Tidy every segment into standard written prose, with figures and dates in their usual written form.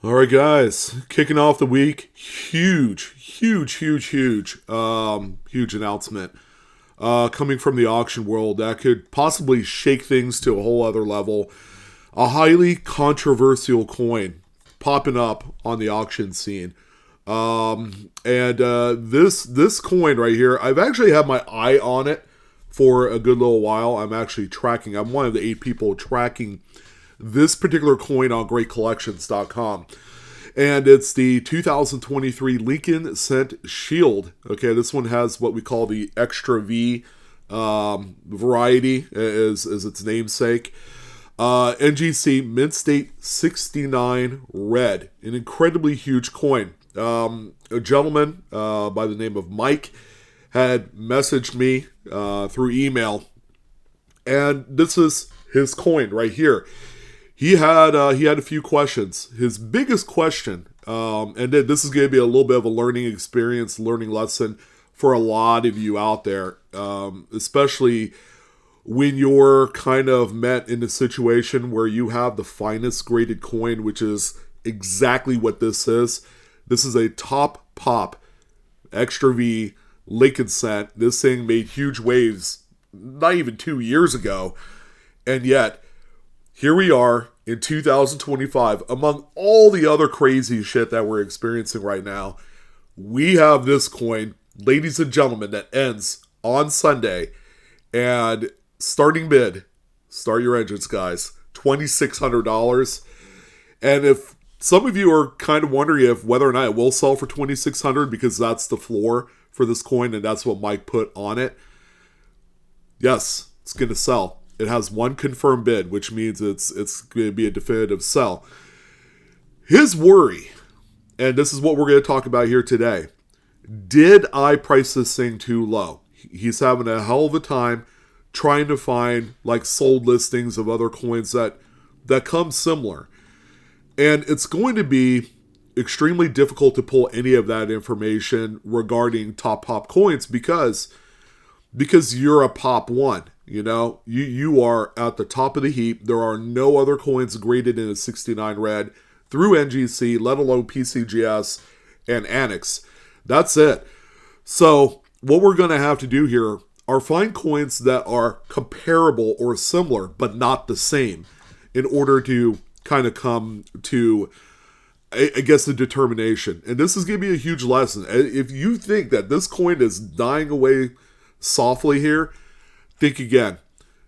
All right, guys, kicking off the week, huge announcement coming from the auction world that could possibly shake things to a whole other level. A highly controversial coin popping up on the auction scene. This coin right here, I've actually had my eye on it for a good little while. I'm one of the 8 people tracking this particular coin on greatcollections.com. And it's the 2023 Lincoln Cent Shield. Okay, this one has what we call the Extra V variety, is its namesake. NGC Mint State 69 Red, an incredibly huge coin. A gentleman by the name of Mike had messaged me through email, and this is his coin right here. He had a few questions. His biggest question, and this is going to be a little bit of a learning experience, learning lesson for a lot of you out there, especially when you're kind of met in a situation where you have the finest graded coin, which is exactly what this is. This is a top pop Extra V Lincoln Cent. This thing made huge waves not even 2 years ago, and yet here we are in 2025, among all the other crazy shit that we're experiencing right now. We have this coin, ladies and gentlemen, that ends on Sunday. And starting bid, start your engines, guys, $2,600. And if some of you are kind of wondering if whether or not it will sell for $2,600 because that's the floor for this coin and that's what Mike put on it, yes, it's going to sell. It has one confirmed bid, which means it's going to be a definitive sell. His worry, and this is what we're going to talk about here today, did I price this thing too low? He's having a hell of a time trying to find like sold listings of other coins that come similar. And it's going to be extremely difficult to pull any of that information regarding top pop coins because you're a pop one. You know, you are at the top of the heap. There are no other coins graded in a 69 red through NGC, let alone PCGS and Annex. That's it. So what we're going to have to do here are find coins that are comparable or similar, but not the same, in order to kind of come to, I guess, the determination. And this is going to be a huge lesson. If you think that this coin is dying away softly here, think again.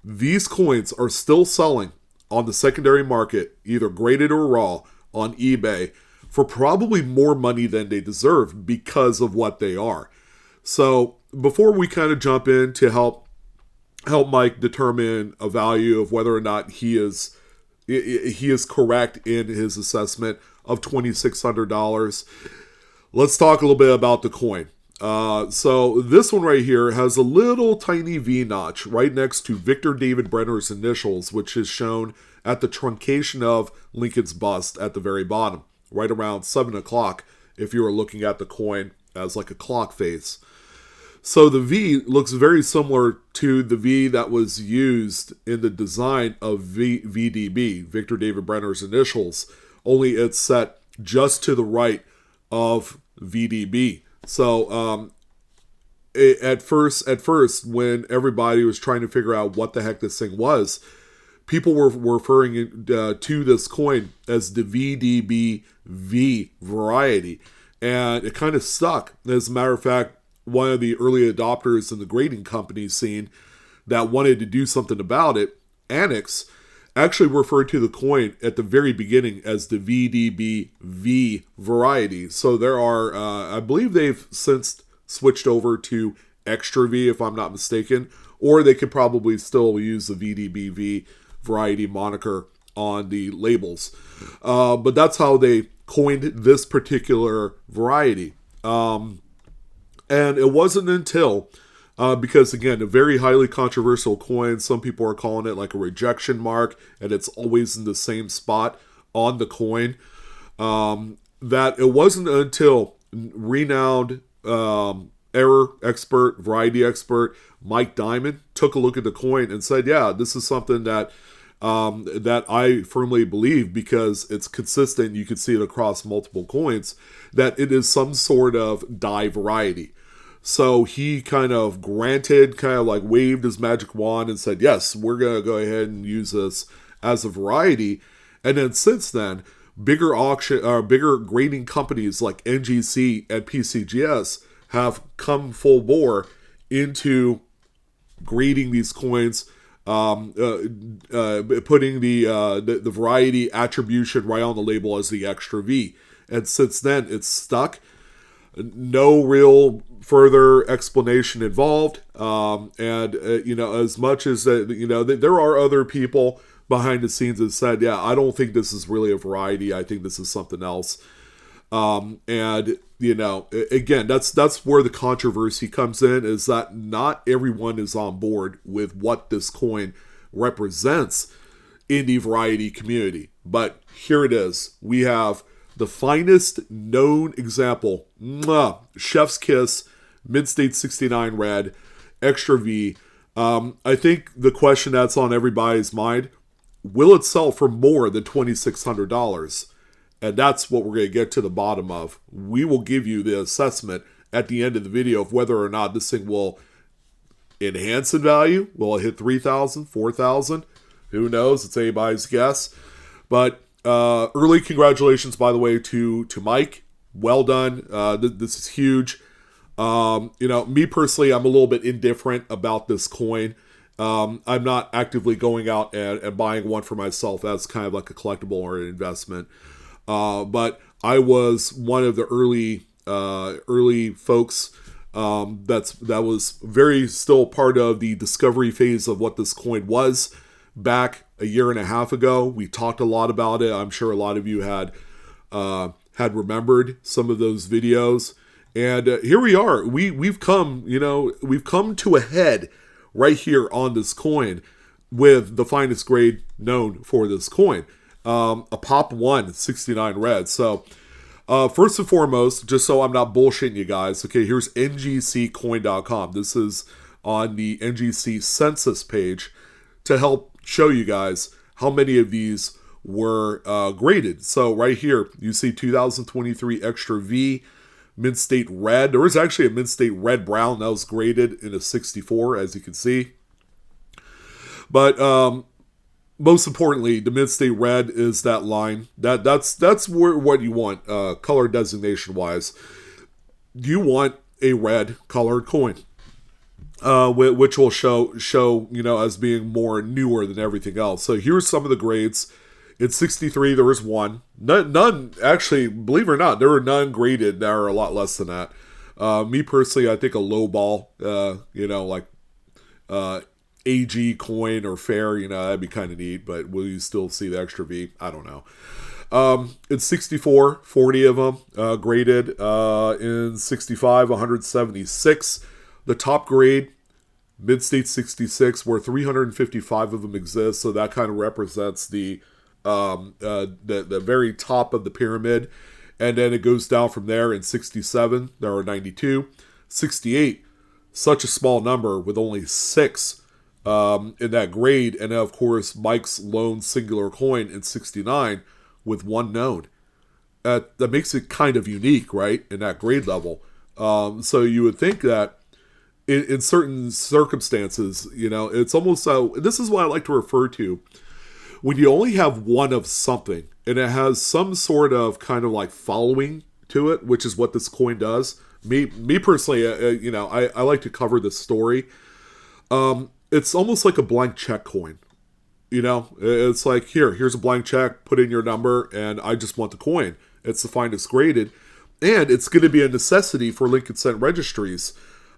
These coins are still selling on the secondary market, either graded or raw, on eBay for probably more money than they deserve because of what they are. So before we kind of jump in to help Mike determine a value of whether or not he is correct in his assessment of $2,600, let's talk a little bit about the coin. So this one right here has a little tiny V notch right next to Victor David Brenner's initials, which is shown at the truncation of Lincoln's bust at the very bottom, right around 7 o'clock if you were looking at the coin as like a clock face. So the V looks very similar to the V that was used in the design of VDB, Victor David Brenner's initials, only it's set just to the right of VDB. So at first, when everybody was trying to figure out what the heck this thing was, people were referring to this coin as the VDB-V variety. And it kind of stuck. As a matter of fact, one of the early adopters in the grading company scene that wanted to do something about it, Annex, actually referred to the coin at the very beginning as the VDB-V variety. So there are, I believe they've since switched over to Extra V, if I'm not mistaken, or they could probably still use the VDB-V variety moniker on the labels. But that's how they coined this particular variety. And it wasn't until, because again, a very highly controversial coin, some people are calling it like a rejection mark, and it's always in the same spot on the coin, that it wasn't until renowned error expert, variety expert, Mike Diamond, took a look at the coin and said, yeah, this is something that that I firmly believe, because it's consistent, you can see it across multiple coins, that it is some sort of die variety. So he kind of waved his magic wand and said, yes, we're going to go ahead and use this as a variety. And then since then, bigger grading companies like NGC and PCGS have come full bore into grading these coins, putting the variety attribution right on the label as the extra V. And since then, it's stuck. No real further explanation involved. As much as that, there are other people behind the scenes that said, yeah, I don't think this is really a variety. I think this is something else. Again, that's where the controversy comes in, is that not everyone is on board with what this coin represents in the variety community. But here it is. We have the finest known example. Chef's Kiss, Mid-State 69 red, extra V. I think the question that's on everybody's mind, will it sell for more than $2,600? And that's what we're going to get to the bottom of. We will give you the assessment at the end of the video of whether or not this thing will enhance in value. Will it hit 3,000, 4,000? Who knows? It's anybody's guess. But early congratulations, by the way, to Mike. Well done. This is huge. Me personally, I'm a little bit indifferent about this coin. I'm not actively going out and buying one for myself as kind of like a collectible or an investment. But I was one of the early folks that was very still part of the discovery phase of what this coin was back a year and a half ago. We talked a lot about it. I'm sure a lot of you had remembered some of those videos. And here we are. We've come to a head right here on this coin with the finest grade known for this coin. A Pop 1 69 red. So first and foremost, just so I'm not bullshitting you guys, okay, here's ngccoin.com. This is on the NGC Census page to help show you guys how many of these were graded. So right here, you see 2023 extra V, Mid-State red. There was actually a Mid-State red brown that was graded in a 64, as you can see. But most importantly, the Mid-State red is that line. That's what you want, color designation wise. You want a red colored coin, which will show as being more newer than everything else. So here's some of the grades. In 63, there was one. None, actually, believe it or not, there were none graded that are a lot less than that. Me personally, I think a low ball, AG coin or fair, that'd be kind of neat, but will you still see the extra V? I don't know. In 64, 40 of them graded. In 65, 176. The top grade, Mid-State 66, where 355 of them exist, so that kind of represents the very top of the pyramid, and then it goes down from there. In 67 there are 92. 68, such a small number with only 6 in that grade, and then of course Mike's lone singular coin in 69 with 1 known. That makes it kind of unique, right, in that grade level. So you would think that in certain circumstances, it's almost so. This is what I like to refer to when you only have one of something and it has some sort of kind of like following to it, which is what this coin does. Me personally, I like to cover this story. It's almost like a blank check coin. It's like, here's a blank check, put in your number, and I just want the coin. It's the finest graded, and it's going to be a necessity for link consent registries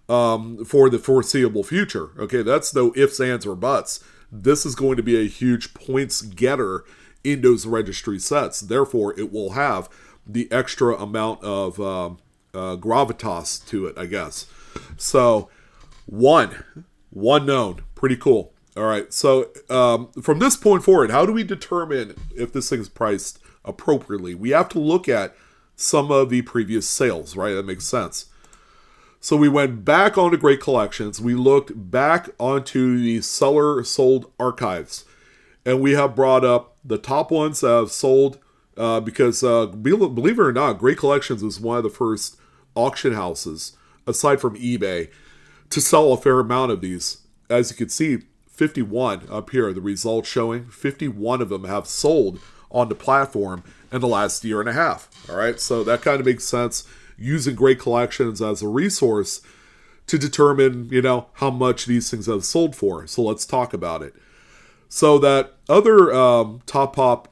for the foreseeable future. Okay, that's no ifs, ands, or buts. This is going to be a huge points getter in those registry sets. Therefore, it will have the extra amount of gravitas to it, I guess. So, one known. Pretty cool. All right, so from this point forward, how do we determine if this thing is priced appropriately? We have to look at some of the previous sales, right? That makes sense. So we went back onto Great Collections. We looked back onto the seller sold archives. And we have brought up the top ones that have sold because, believe it or not, Great Collections is one of the first auction houses, aside from eBay, to sell a fair amount of these. As you can see, 51 up here, the results showing 51 of them have sold on the platform in the last year and a half. All right, so that kind of makes sense, using Great Collections as a resource to determine, how much these things have sold for. So let's talk about it. So that other top pop,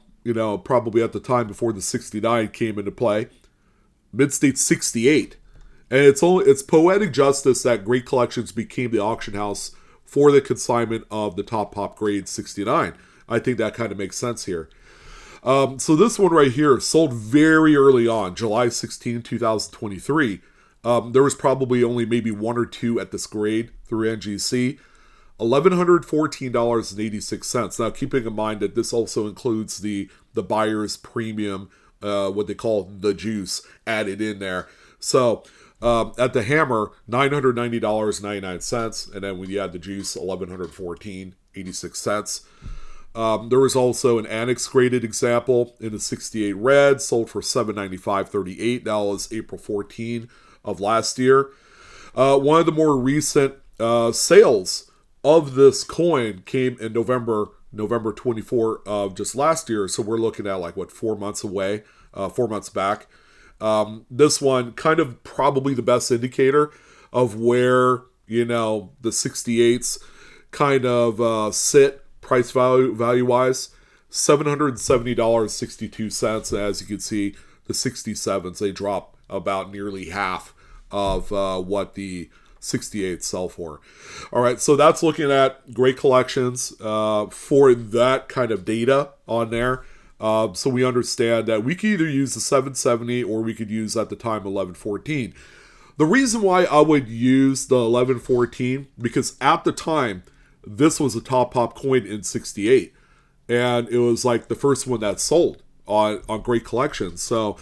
probably at the time before the 69 came into play, Mid-State 68. And it's poetic justice that Great Collections became the auction house for the consignment of the top pop grade 69. I think that kind of makes sense here. So this one right here sold very early on, July 16, 2023. There was probably only maybe one or two at this grade through NGC. $1,114.86. Now, keeping in mind that this also includes the buyer's premium, what they call the juice, added in there. So, at the hammer, $990.99. And then when you add the juice, $1,114.86. There was also an annex graded example in the 68 red, sold for $795.38. That was April 14 of last year. One of the more recent sales of this coin came in November 24 of just last year. So we're looking at 4 months away, 4 months back. This one kind of probably the best indicator of where, the 68s kind of sit price value wise. $770.62. As you can see, the 67s, they drop about nearly half of what the 68 sell for. All right, so that's looking at Great Collections for that kind of data on there. So we understand that we could either use the 770 or we could use at the time 1114. The reason why I would use the 1114, because at the time this was a top pop coin in 68, and it was like the first one that sold on Great Collections. So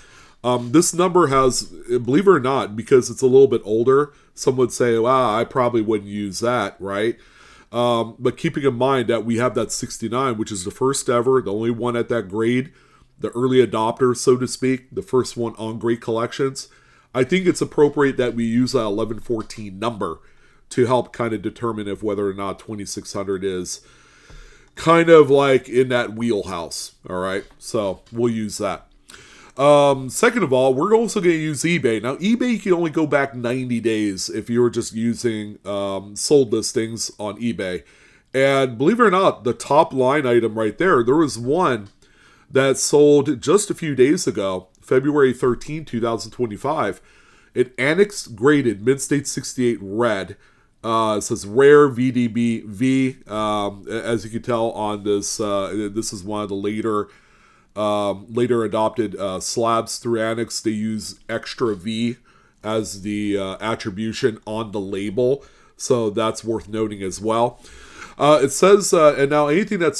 this number has, believe it or not, because it's a little bit older, some would say, wow, I probably wouldn't use that, right? But keeping in mind that we have that 69, which is the first ever, the only one at that grade, the early adopter, so to speak, the first one on Great Collections, I think it's appropriate that we use that 1114 number to help kind of determine if whether or not 2600 is kind of like in that wheelhouse, all right? So we'll use that. Second of all, we're also going to use eBay. Now, eBay, you can only go back 90 days if you were just using sold listings on eBay. And believe it or not, the top line item right there was one that sold just a few days ago, February 13, 2025. It annex graded Mid-State 68 red. It says rare VDB V. As you can tell on this, this is one of the later adopted slabs through annex. They use extra V as the attribution on the label, so that's worth noting as well. It says, and now anything that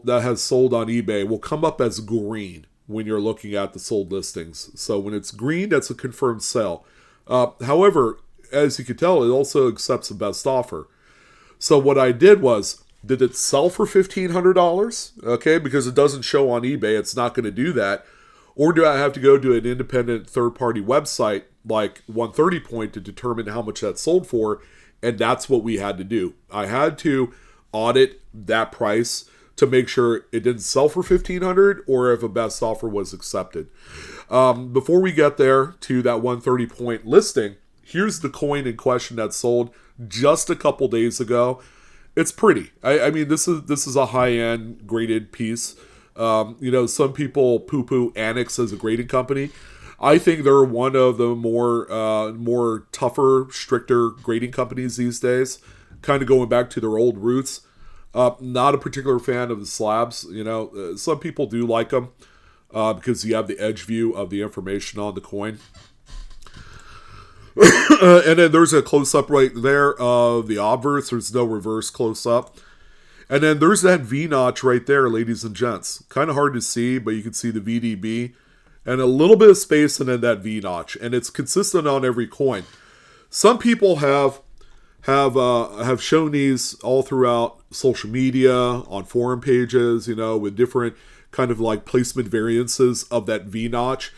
has sold on eBay will come up as green when you're looking at the sold listings. So when it's green, that's a confirmed sale. However, as you can tell, it also accepts the best offer. So what I did was, did it sell for $1,500? Okay, because it doesn't show on eBay, it's not going to do that. Or do I have to go to an independent third-party website like 130 Point to determine how much that sold for? And that's what we had to do. I had to audit that price to make sure it didn't sell for $1,500 or if a best offer was accepted. Before we get there to that 130 Point listing, here's the coin in question that sold just a couple days ago. It's pretty. I mean, this is a high-end graded piece. Some people poo-poo Annex as a grading company. I think they're one of the more tougher, stricter grading companies these days. Kind of going back to their old roots. Not a particular fan of the slabs. Some people do like them because you have the edge view of the information on the coin. And then there's a close-up right there of the obverse. There's no reverse close-up. And then there's that V-notch right there, ladies and gents. Kind of hard to see, but you can see the VDB. And a little bit of space and then that V-notch. And it's consistent on every coin. Some people have have shown these all throughout social media, on forum pages, with different kind of like placement variances of that V notch.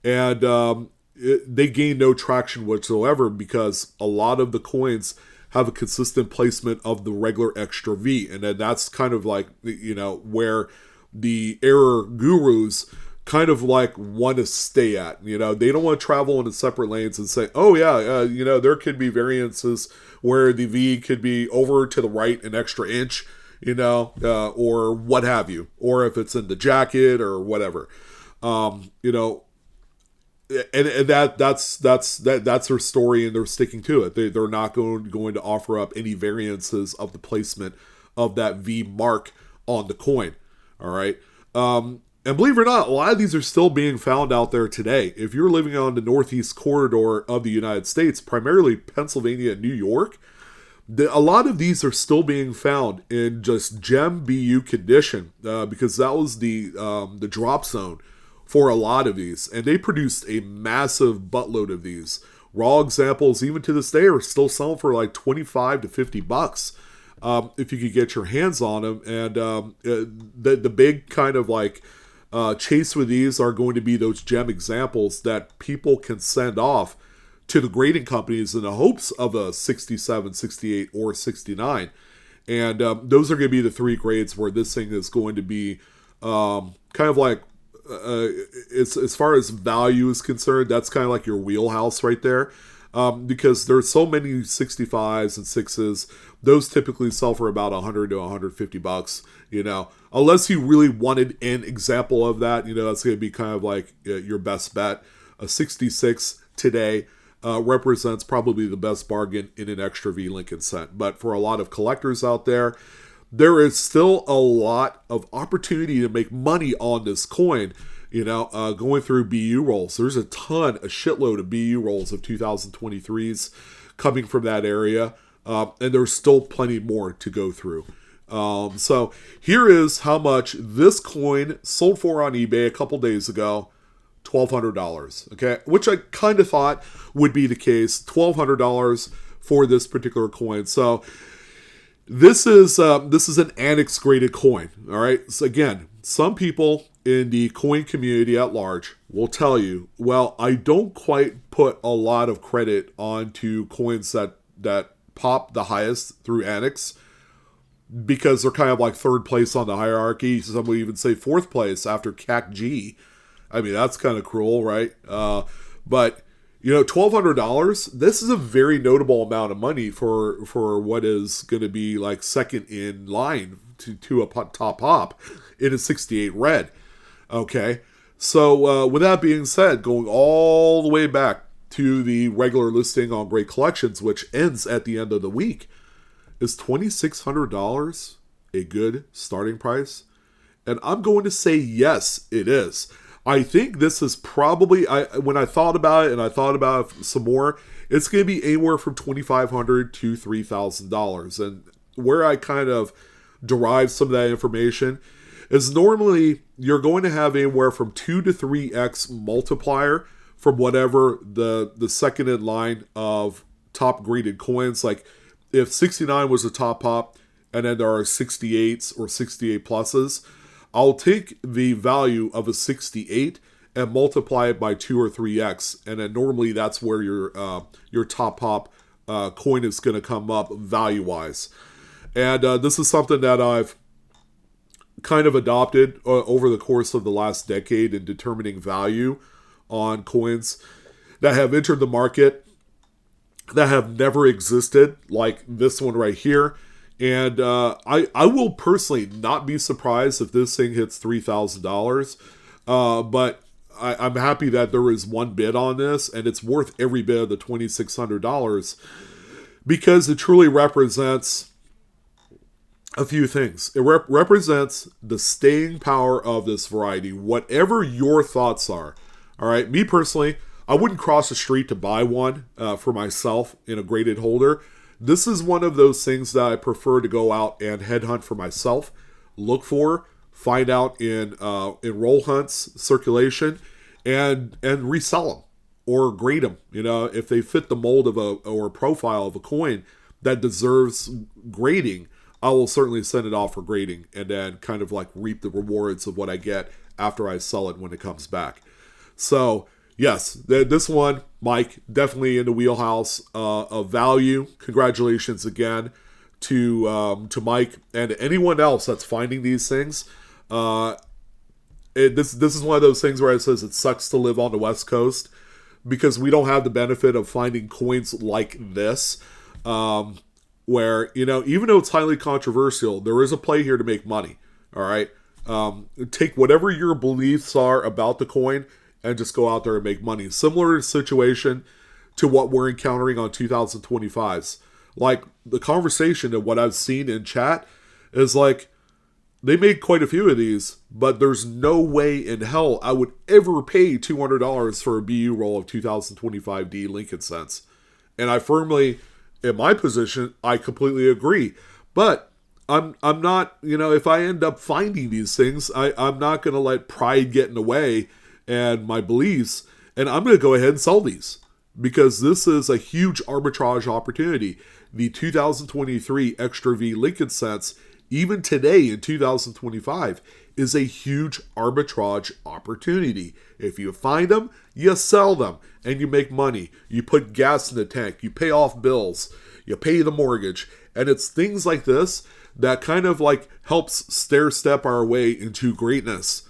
And they gain no traction whatsoever because a lot of the coins have a consistent placement of the regular extra V. And then that's kind of like, where the error gurus kind of like want to stay at. They don't want to travel into separate lanes and say, oh yeah, there could be variances where the V could be over to the right an extra inch, or what have you, or if it's in the jacket or whatever. And that's their story, and they're sticking to it. They're not going to offer up any variances of the placement of that V mark on the coin. All right. And believe it or not, a lot of these are still being found out there today. If you're living on the northeast corridor of the United States, primarily Pennsylvania and New York, a lot of these are still being found in just gem BU condition, because that was the drop zone for a lot of these. And they produced a massive buttload of these. Raw examples, even to this day, are still selling for like $25 to $50 if you could get your hands on them. And the big kind of like chase with these are going to be those gem examples that people can send off to the grading companies in the hopes of a 67, 68, or 69. And those are going to be the three grades where this thing is going to be kind of like, as far as value is concerned, that's kind of like your wheelhouse right there. Because there's so many 65s and 6s, those typically sell for about $100 to $150, unless you really wanted an example of that, that's going to be kind of like your best bet. A 66 today represents probably the best bargain in an extra V Lincoln cent. But for a lot of collectors out there, there is still a lot of opportunity to make money on this coin. Going through BU rolls, there's a shitload of BU rolls of 2023s coming from that area, and there's still plenty more to go through. So here is how much this coin sold for on eBay a couple days ago. $1,200, okay? Which I kind of thought would be the case. $1,200 for this particular coin. So this is an annex graded coin, all right? So again, some people in the coin community at large will tell you, well, I don't quite put a lot of credit onto coins that pop the highest through annex because they're kind of like third place on the hierarchy. Some would even say fourth place after CAC G. I mean, that's kind of cruel, right? But $1,200, this is a very notable amount of money for what is going to be like second in line to a top pop in a 68 red. Okay, so with that being said, going all the way back to the regular listing on Great Collections, which ends at the end of the week, is $2,600 a good starting price? And I'm going to say yes, it is. I think this is probably, when I thought about it and I thought about it some more, it's going to be anywhere from $2,500 to $3,000. And where I kind of derive some of that information is normally you're going to have anywhere from 2 to 3x multiplier from whatever the second in line of top graded coins. Like if 69 was a top pop and then there are 68s or 68 pluses, I'll take the value of a 68 and multiply it by 2 or 3x, and then normally that's where your top pop coin is going to come up value-wise. And this is something that I've kind of adopted over the course of the last decade in determining value on coins that have entered the market that have never existed, like this one right here. And I will personally not be surprised if this thing hits $3,000. But I'm happy that there is one bid on this, and it's worth every bit of the $2,600 because it truly represents a few things. It represents the staying power of this variety, whatever your thoughts are. All right, me personally, I wouldn't cross the street to buy one for myself in a graded holder. This is one of those things that I prefer to go out and headhunt for myself, look for, find out in roll hunts, circulation, and resell them or grade them. If they fit the mold of or profile of a coin that deserves grading, I will certainly send it off for grading and then kind of like reap the rewards of what I get after I sell it when it comes back. So yes, this one, Mike, definitely in the wheelhouse of value. Congratulations again to Mike and anyone else that's finding these things. This is one of those things where it says it sucks to live on the West Coast because we don't have the benefit of finding coins like this, where, you know, even though it's highly controversial, there is a play here to make money. All right, take whatever your beliefs are about the coin and just go out there and make money. Similar situation to what we're encountering on 2025s. Like the conversation and what I've seen in chat is like, they made quite a few of these, but there's no way in hell I would ever pay $200 for a BU roll of 2025D Lincoln cents. And I firmly, in my position, I completely agree. But I'm not, you know, if I end up finding these things, I'm not going to let pride get in the way and my beliefs, and I'm going to go ahead and sell these because this is a huge arbitrage opportunity. The 2023 Extra V Lincoln cents, even today in 2025, is a huge arbitrage opportunity. If you find them, you sell them, and you make money. You put gas in the tank, you pay off bills, you pay the mortgage, and it's things like this that kind of like helps stair-step our way into greatness.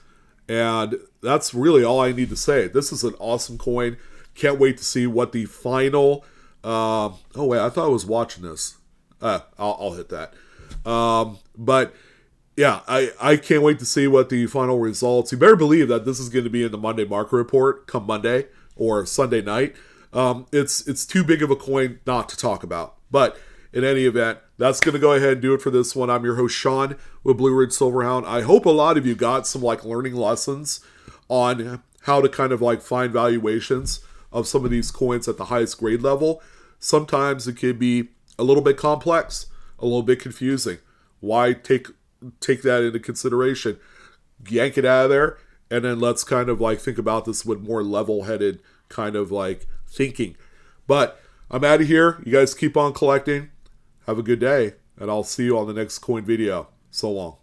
And that's really all I need to say. This is an awesome coin. Can't wait to see what the final... oh, wait, I thought I was watching this. I'll hit that. But yeah, I can't wait to see what the final results. You better believe that this is going to be in the Monday market report come Monday or Sunday night. It's too big of a coin not to talk about. But in any event, that's going to go ahead and do it for this one. I'm your host, Sean, with Blue Ridge Silverhound. I hope a lot of you got some like learning lessons on how to kind of like find valuations of some of these coins at the highest grade level. Sometimes it can be a little bit complex, a little bit confusing. Why take that into consideration? Yank it out of there, and then let's kind of like think about this with more level-headed kind of like thinking. But I'm out of here. You guys keep on collecting. Have a good day, and I'll see you on the next coin video. So long.